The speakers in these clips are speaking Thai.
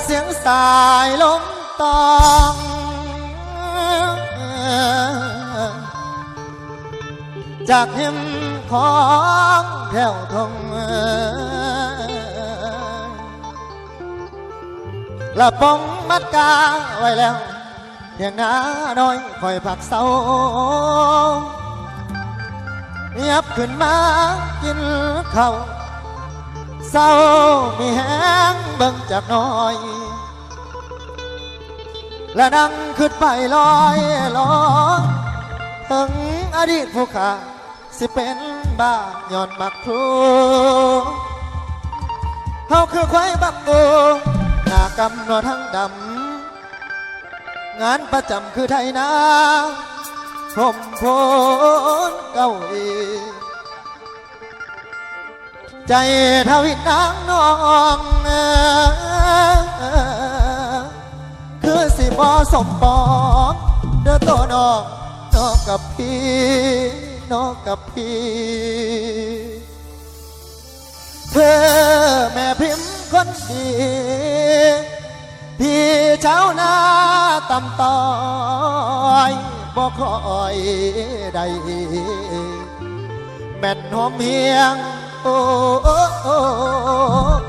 เสียงสายลมตองจากหิมของแถวทงละปองมัดกาไว้แล้วเพียงหน้าน้อยคอยผักเศร้าเงียบขึ้นมากินข้าวเศร้ามีแห้งเบิ่งจากน้อยและนั่งขึ้นไปลอยลอยถึงอดีตผู้ขาสิเป็นบ้าย้อนมักครูเขาคือควายบักบูหน้ากำนวดทั้งดำงานประจำคือไทยนาผมโพนเก้าอีใจทวินนางน้องคือสิบอสมปองเด้อตัวน้องน้องกับพี่น้องกับพี่เธอแม่พิมพ์คนดีพี่เจ้าหน้าตำต้อยบ่คอยใดแม่นหอมเฮียงโอ้โอ้โอ้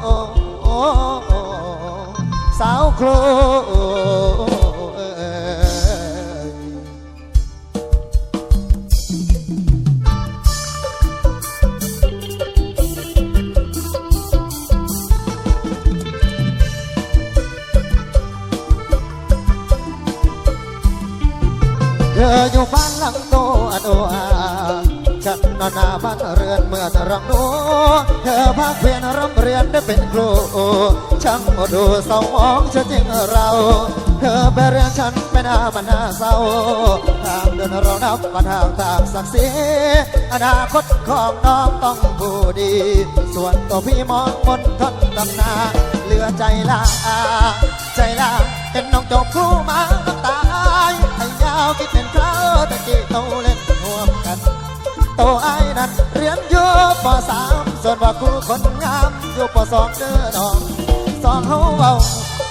โอ้โอ้สาวครูเธออยู่บ้านหลังโตอโนอาฉันนอนหน้าบ้านเรือนเมื่อจะรำดูเธอพักเพียนรำเรียนได้เป็นครูช่างมาดูเศร้ามองฉันจริงเราเธอไปเรียนฉันเป็นอาบันหาเศร้าทางเดินเรานับมาทางศักดิ์ศรีอนาคตของน้องต้องผู้ดีส่วนตัวพี่มองมนทนตำนาเหลือใจลาเห็นน้องจบครูมาน้ำตาให้ยาวคิดเป็นเขาตะกี้โตเล่นร่วมกันโตไอ้นั่นเรียนอยู่ป.3 ส่วนว่าครูคนงามอยู่ป.2เด้อน้องสองเขาเบา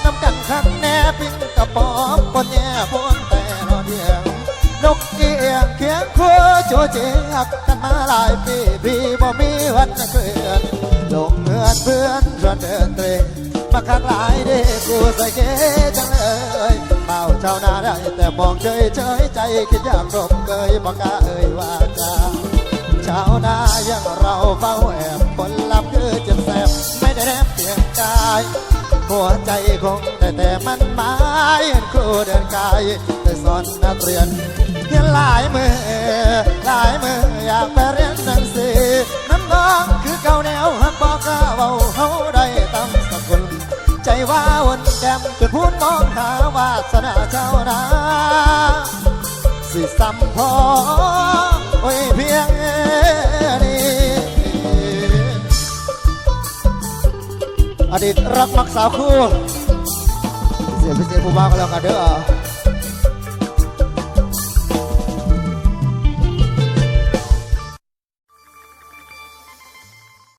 น้ำกันคักแน่ปิ้งกระป๋อมปนแย่พวนแต่นอนเดียงนกเอียงเคียงคู่โจเจียกกันมาหลายปีพี่บ่มีวันเคลื่อนลงเงินเพื่อนชวนเดินเตะมาข้างหลายเด้กูใส่เก๋จังเลยเมาเจ้าหน้าได้แต่มองเฉยใจคิดอยากรบเกยบอกกาเอ่ยว่าจะชาวนาอย่างเราเฝ้าแอบผลลัพธ์คือเจ็บแสบไม่ได้แนบเพียงกายหัวใจคงได้แต่มันหมายเห็นครูเดินกายได้สอนนักเรียนเพียงหลายมืออยากไปเรียนหนังสือน้ำน้องคือเก่าแนวหักบอกกาเบาเขาได้ตามสกุลใจว่าวนแก้มจนพูดมองหาวาสนาเจ้านาสิซ้ำพอโอ้ยเพียงนี้อดีตรักมักสาวคู่เสียผู้บ่าวก็แล้วกันเด้อ